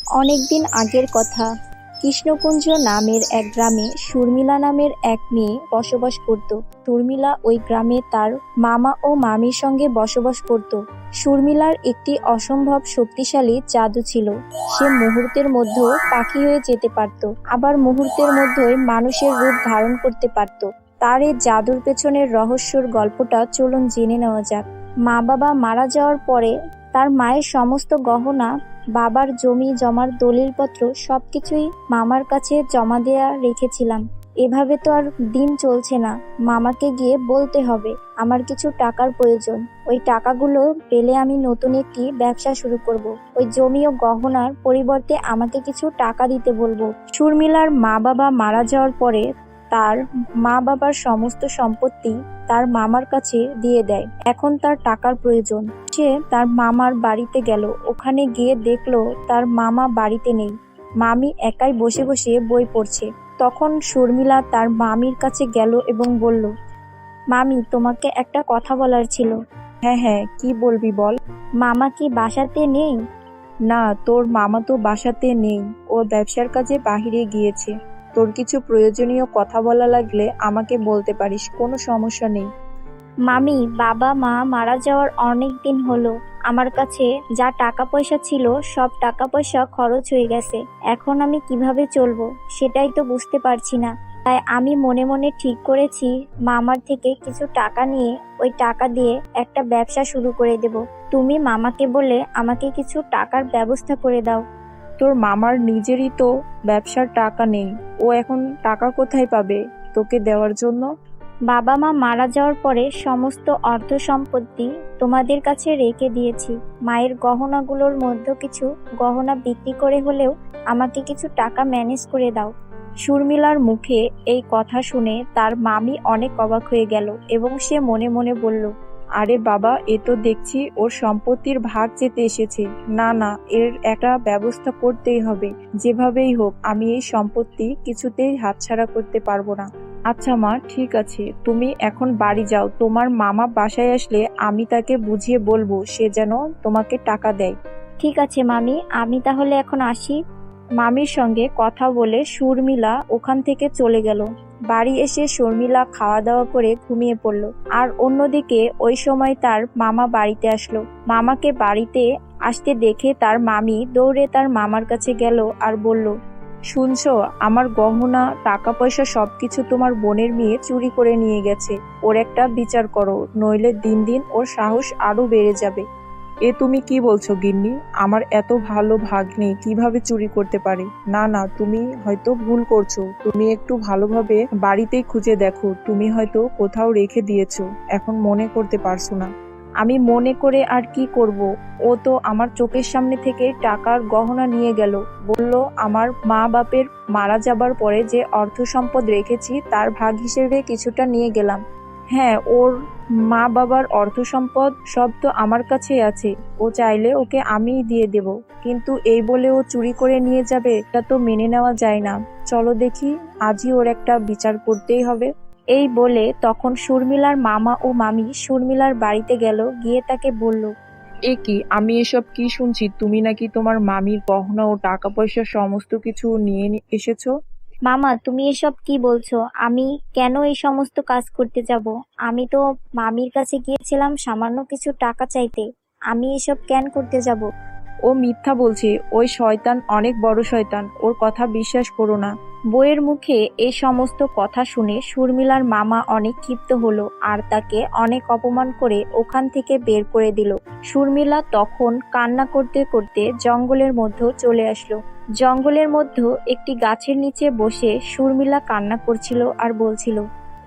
অনেকদিন আগের কথা। কৃষ্ণকুঞ্জ নামের এক গ্রামে শর্মিলা নামের এক মেয়ে বসবাস করত। শর্মিলা ওই গ্রামে তার মামা ও মামির সঙ্গে বসবাস করত। শর্মিলার একটি অসম্ভব শক্তিশালী জাদু ছিল। সে মুহূর্তের মধ্যে পাখি হয়ে যেতে পারত, আবার মুহূর্তের মধ্যেই মানুষের রূপ ধারণ করতে পারত। তার এই জাদুর পেছনের রহস্যর গল্পটা চলুন জেনে নেওয়া যাক। মা বাবা মারা যাওয়ার পরে তার মায়ের সমস্ত গহনা, বাবার জমি জমার দলিলপত্র সবকিছুই মামার কাছে জমা দেয়া রেখেছিলাম। এভাবে তো আর দিন চলছে না। মামাকে গিয়ে বলতে হবে আমার কিছু টাকার প্রয়োজন। ওই টাকাগুলো পেলে আমি নতুন একটি ব্যবসা শুরু করব। ওই জমি ও গহনার পরিবর্তে আমাকে কিছু টাকা দিতে বলবো। শর্মিলার মা বাবা মারা যাওয়ার পরে তার মা বাবার সমস্ত সম্পত্তি তার মামার কাছে দিয়ে দেয়। এখন তার টাকার প্রয়োজন। সে তার মামার বাড়িতে গেল। ওখানে গিয়ে দেখলো তার মামা বাড়িতে নেই। মামি একাই বসে বসে বই পড়ছে। তখন শর্মিলা তার মামির কাছে গেল এবং বলল, মামি, তোমাকে একটা কথা বলার ছিল। হ্যাঁ হ্যাঁ, কি বলবি বল। মামা কি বাসাতে নেই? না, তোর মামা তো বাসাতে নেই, ও ব্যবসার কাজে বাহিরে গিয়েছে। তোর কিছু প্রয়োজনীয় কথা বলা লাগলে আমাকে বলতে পারিস, কোনো সমস্যা নেই। মামি, বাবা মা মারা যাওয়ার অনেক দিন হলো। আমার কাছে যা টাকা পয়সা ছিল সব টাকা পয়সা খরচ হয়ে গেছে। এখন আমি কিভাবে চলবো সেটাই তো বুঝতে পারছি না। তাই আমি মনে মনে ঠিক করেছি মামার থেকে কিছু টাকা নিয়ে ওই টাকা দিয়ে একটা ব্যবসা শুরু করে দেব। তুমি মামাকে বলে আমাকে কিছু টাকার ব্যবস্থা করে দাও। তোর মামার নিজেরই তো ব্যবসার টাকা নেই, ও এখন টাকা কোথায় পাবে তোকে দেওয়ার জন্য? বাবা মা মারা যাওয়ার পরে সমস্ত অর্থ সম্পত্তি তোমাদের কাছে রেখে দিয়েছি। মায়ের গহনাগুলোর মধ্যে কিছু গহনা বিক্রি করে হলেও আমাকে কিছু টাকা ম্যানেজ করে দাও। শর্মিলার মুখে এই কথা শুনে তার মামি অনেক অবাক হয়ে গেল এবং সে মনে মনে বলল, আরে বাবা, এ তো দেখছি ওর সম্পত্তির ভাগ চেতে এসেছে। না না, এর একটা ব্যবস্থা করতেই হবে। যেভাবেই হোক আমি এই সম্পত্তি কিছুতেই হাতছাড়া করতে পারবো না। আচ্ছা মা, ঠিক আছে, তুমি এখন বাড়ি যাও। তোমার মামা বাসায় আসলে আমি তাকে বুঝিয়ে বলবো সে যেন তোমাকে টাকা দেয়। ঠিক আছে মামি, আমি তাহলে এখন আসি। মামির সঙ্গে কথা বলে শর্মিলা ওখান থেকে চলে গেল। বাড়ি এসে শর্মিলা খাওয়া দাওয়া করে ঘুমিয়ে পড়ল। আর অন্যদিকে ওই সময় তার মামা বাড়িতে আসলো। মামাকে বাড়িতে আসতে দেখে তার মামি দৌড়ে তার মামার কাছে গেল আর বলল, শুনছো, আমার গহনা টাকা পয়সা সবকিছু তোমার বোনের মেয়ে চুরি করে নিয়ে গেছে। ওর একটা বিচার করো, নইলে দিন দিন ওর সাহস আরো বেড়ে যাবে। এ তুমি কি বলছো গিন্নি? আমার এত ভালো ভাগ্নে কিভাবে চুরি করতে পারে? না না, তুমি হয়তো ভুল করছো। তুমি একটু ভালোভাবে বাড়িতেই খুঁজে দেখো, তুমি হয়তো কোথাও রেখে দিয়েছো, এখন মনে করতে পারছো না। আমি মনে করে আর কি করব? ও তো আমার চোখের সামনে থেকে টাকার গহনা নিয়ে গেল। বলল আমার মা বাপের মারা যাবার পরে যে অর্থ সম্পদ রেখেছি তার ভাগ হিসেবে কিছুটা নিয়ে গেলাম। হ্যাঁ, ওর মা বাবার অর্থ সম্পদ সব তো আমার কাছেই আছে। ও চাইলে ওকে আমিই দিয়ে দেব, কিন্তু এই বলে ও চুরি করে নিয়ে যাবে, এটা তো মেনে নেওয়া যায় না। চলো দেখি, আজই ওর একটা বিচার করতেই হবে। এই বলে তখন শর্মিলার মামা ও মামি শর্মিলার বাড়িতে গেল। গিয়ে তাকে বলল, এ কি, আমি এসব কি শুনছি? তুমি নাকি তোমার মামির গহনা ও টাকা পয়সা সমস্ত কিছু নিয়ে এসেছো? মামা, তুমি এসব কি বলছো? আমি কেন এই সমস্ত কাজ করতে যাব? আমি তো মামির কাছে গিয়েছিলাম সামান্য কিছু টাকা চাইতে। আমি এসব কেন করতে যাব? ও মিথ্যা বলছে। ওই শয়তান অনেক বড় শয়তান, ওর কথা বিশ্বাস করো না। বইয়ের মুখে এই সমস্ত কথা শুনে শর্মিলার মামা অনেক ক্ষিপ্ত হলো আর তাকে অনেক অপমান করে ওখান থেকে বের করে দিল। শর্মিলা তখন কান্না করতে করতে জঙ্গলের মধ্যে চলে আসলো। জঙ্গলের মধ্যে একটি গাছের নিচে বসে শর্মিলা কান্না করছিল আর বলছিল,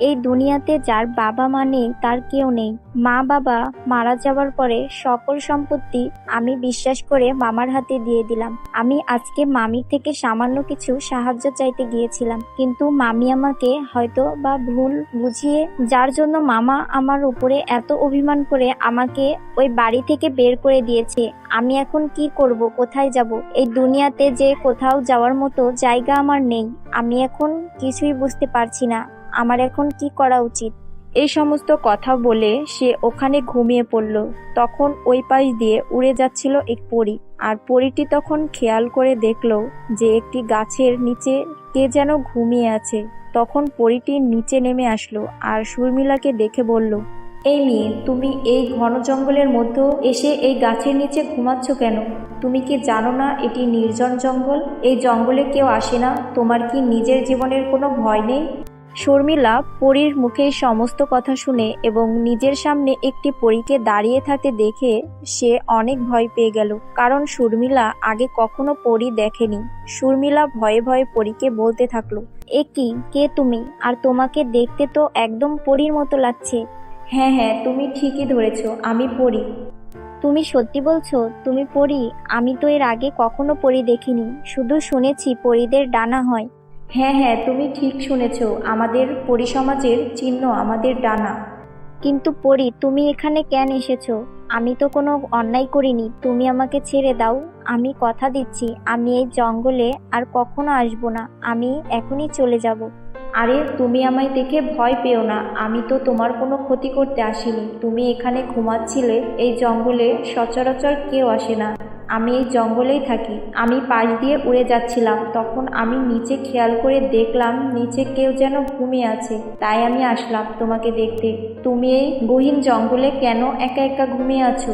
এই দুনিয়াতে যার বাবা মা নেই তার কেউ নেই। মা বাবা মারা যাবার পরে সকল সম্পত্তি আমি বিশ্বাস করে মামার হাতে দিয়ে দিলাম। আমি আজকে মামির থেকে সামান্য কিছু সাহায্য চাইতে গিয়েছিলাম, কিন্তু মামি আমাকে হয়তো বা ভুল বুঝিয়ে, যার জন্য মামা আমার উপরে এত অভিমান করে আমাকে ওই বাড়ি থেকে বের করে দিয়েছে। আমি এখন কি করব, কোথায় যাব? এই দুনিয়াতে যে কোথাও যাওয়ার মতো জায়গা আমার নেই। আমি এখন কিছুই বুঝতে পারছি না আমার এখন কি করা উচিত। এই সমস্ত কথা বলে সে ওখানে ঘুমিয়ে পড়ল। তখন ওই পাশ দিয়ে উড়ে যাচ্ছিল এক পরী, আর পরীটি তখন খেয়াল করে দেখলো যে একটি গাছের নিচে কে যেন ঘুমিয়ে আছে। তখন পরীটি নিচে নেমে আসলো আর শর্মিলাকে দেখে বলল, এই মেয়ে, তুমি এই ঘন জঙ্গলের মধ্যে এসে এই গাছের নিচে ঘুমাচ্ছ কেন? তুমি কি জানো না এটি নির্জন জঙ্গল? এই জঙ্গলে কেউ আসে না। তোমার কি নিজের জীবনের কোনো ভয় নেই? শর্মিলা পরীর মুখে সমস্ত কথা শুনে এবং নিজের সামনে একটি পরীকে দাঁড়িয়ে থাকতে দেখে সে অনেক ভয় পেয়ে গেল, কারণ শর্মিলা আগে কখনো পরী দেখেনি। শর্মিলা ভয়ে ভয়ে পরীকে বলতে থাকলো, এ কি, কে তুমি? আর তোমাকে দেখতে তো একদম পরীর মতো লাগছে। হ্যাঁ হ্যাঁ, তুমি ঠিকই ধরেছ, আমি পরী। তুমি সত্যি বলছো তুমি পরী? আমি তো এর আগে কখনো পরী দেখিনি, শুধু শুনেছি পরীদের ডানা হয়। হ্যাঁ হ্যাঁ, তুমি ঠিক শুনেছ, আমাদের পরী সমাজের চিহ্ন আমাদের ডানা। কিন্তু পরী, তুমি এখানে কেন এসেছো? আমি তো কোনো অন্যায় করিনি, তুমি আমাকে ছেড়ে দাও। আমি কথা দিচ্ছি আমি এই জঙ্গলে আর কখনো আসবো না, আমি এখনই চলে যাব। আরে তুমি আমায় দেখে ভয় পেও না, আমি তো তোমার কোনো ক্ষতি করতে আসিনি। তুমি এখানে ঘুমাচ্ছিলে, এই জঙ্গলে সচরাচর কেউ আসে না, আমি এই জঙ্গলেই থাকি। আমি পাশ দিয়ে উড়ে যাচ্ছিলাম, তখন আমি নিচে খেয়াল করে দেখলাম নিচে কেউ যেন ঘুমিয়ে আছে, তাই আমি আসলাম তোমাকে দেখতে। তুমি এই গহীন জঙ্গলে কেন একা একা ঘুমিয়ে আছো?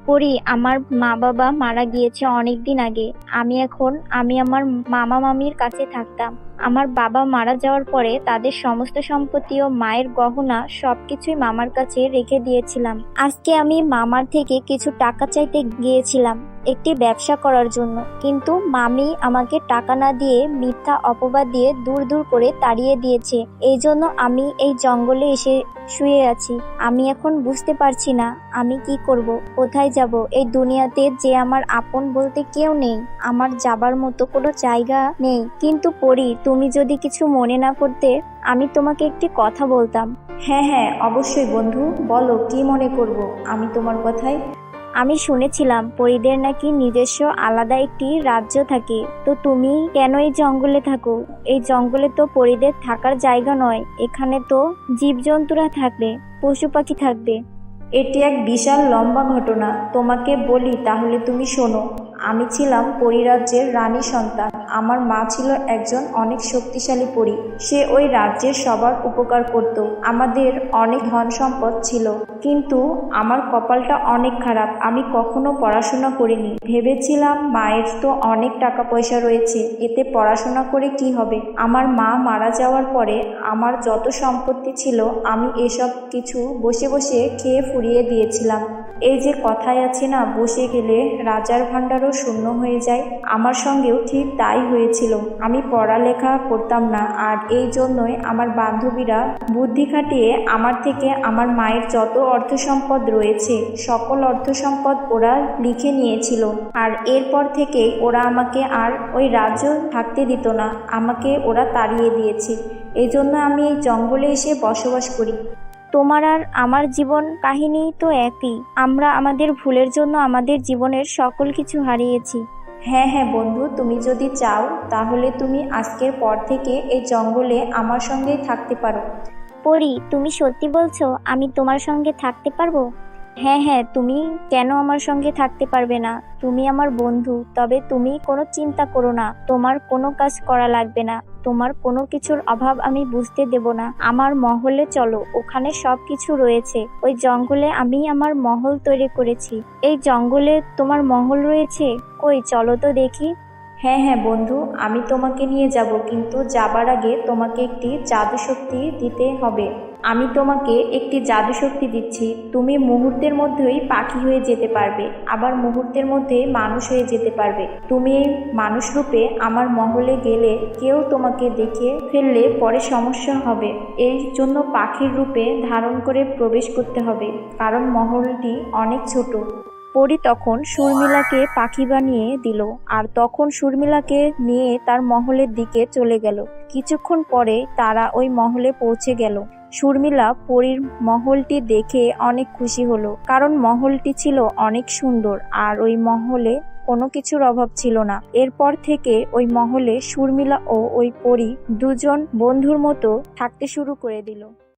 পরী, আমার মা বাবা মারা গিয়েছে অনেক দিন আগে। আমি আমার মামা মামির কাছে থাকতাম। আমার বাবা মারা যাওয়ার পরে তাদের সমস্ত সম্পত্তি ও মায়ের গহনা সবকিছুই মামার কাছে রেখে দিয়েছিলাম। আজকে আমি মামার থেকে কিছু টাকা চাইতে গিয়েছিলাম একটি ব্যবসা করার জন্য, কিন্তু মামি আমাকে টাকা না দিয়ে মিথ্যা অপবাদ দিয়ে দূর দূর করে তাড়িয়ে দিয়েছে। এই জন্য আমি এই জঙ্গলে এসে শুয়ে আছি। আমি এখন বুঝতে পারছি না আমি কি করব, কোথায় যাব। এই দুনিয়াতে যে আমার আপন বলতে কেউ নেই, আমার যাবার মতো কোনো জায়গা নেই। কিন্তু পরী, তুমি যদি কিছু মনে না করতে, আমি তোমাকে একটি কথা বলতাম। হ্যাঁ হ্যাঁ, অবশ্যই বন্ধু, বলো, কি মনে করব আমি তোমার কথায়? আমি শুনেছিলাম পরীদের নাকি নিজস্ব আলাদা একটি রাজ্য থাকে, তো তুমি কেন এই জঙ্গলে থাকো? এই জঙ্গলে তো পরীদের থাকার জায়গা নয়, এখানে তো জীবজন্তুরা থাকবে, পশু পাখি থাকবে। এটি এক বিশাল লম্বা ঘটনা, তোমাকে বলি তাহলে তুমি শোনো। আমি ছিলাম পরীরাজ্যের রানী সন্তান। আমার মা ছিল একজন অনেক শক্তিশালী পরী। সে ওই রাজ্যের সবার উপকার করত। আমাদের অনেক ধন সম্পদ ছিল, কিন্তু আমার কপালটা অনেক খারাপ। আমি কখনো পড়াশোনা করিনি। ভেবেছিলাম মায়ের তো অনেক টাকা পয়সা রয়েছে, এতে পড়াশোনা করে কি হবে। আমার মা মারা যাওয়ার পরে আমার যত সম্পত্তি ছিল আমি এসব কিছু বসে বসে খেয়ে ফুরিয়ে দিয়েছিলাম। এই যে কথায় আছে না, বসে গেলে রাজার ভাণ্ডারও শূন্য হয়ে যায়, আমার সঙ্গেও ঠিক তাই হয়েছিল। আমি পড়ালেখা করতাম না, আর এই জন্যই আমার বান্ধবীরা বুদ্ধি খাটিয়ে আমার থেকে আমার মায়ের যত অর্থ সম্পদ রয়েছে সকল অর্থ সম্পদ ওরা লিখে নিয়েছিল। আর এরপর থেকেই ওরা আমাকে আর ওই রাজ্য থাকতে দিত না, আমাকে ওরা তাড়িয়ে দিয়েছে। এই জন্য আমি এই জঙ্গলে এসে বসবাস করি। তোমার আর আমার জীবন কাহিনী তো একই। আমরা আমাদের ভুলের জন্য আমাদের জীবনের সকল কিছু হারিয়েছি। হ্যাঁ হ্যাঁ বন্ধু, তুমি যদি চাও তাহলে তুমি আজকের পর থেকে এই জঙ্গলে আমার সঙ্গেই থাকতে পারো। পরী, তুমি সত্যি বলছো আমি তোমার সঙ্গে থাকতে পারবো? হ্যাঁ হ্যাঁ, তুমি কেন আমার সঙ্গে থাকতে পারবে না? তুমি আমার বন্ধু। তবে তুমি কোনো চিন্তা করো না, তোমার কোনো কাজ করা লাগবে না, তোমার কোনো কিছুর অভাব আমি বুঝতে দেব না। আমার মহলে চলো, ওখানে সব কিছু রয়েছে। ওই জঙ্গলে আমি আমার মহল তৈরি করেছি। এই জঙ্গলে তোমার মহল রয়েছে? কই, চলো তো দেখি। হ্যাঁ হ্যাঁ বন্ধু, আমি তোমাকে নিয়ে যাব, কিন্তু যাবার আগে তোমাকে একটি জাদু শক্তি দিতে হবে। আমি তোমাকে একটি জাদু শক্তি দিচ্ছি, তুমি মুহূর্তের মধ্যেই পাখি হয়ে যেতে পারবে, আবার মুহূর্তের মধ্যে মানুষ হয়ে যেতে পারবে। তুমি এই মানুষ রূপে আমার মহলে গেলে কেউ তোমাকে দেখে ফেললে পরে সমস্যা হবে। এই জন্য পাখির রূপে ধারণ করে প্রবেশ করতে হবে, কারণ মহলটি অনেক ছোট। পরী তখন শর্মিলাকে পাখি বানিয়ে দিল, আর তখন শর্মিলাকে নিয়ে তার মহলের দিকে চলে গেল। কিছুক্ষণ পরে তারা ওই মহলে পৌঁছে গেল। শর্মিলা পরীর মহলটি দেখে অনেক খুশি হলো, কারণ মহলটি ছিল অনেক সুন্দর, আর ওই মহলে কোনো কিছুর অভাব ছিল না। এরপর থেকে ওই মহলে শর্মিলা ও ওই পরী দুজন বন্ধুর মতো থাকতে শুরু করে দিল।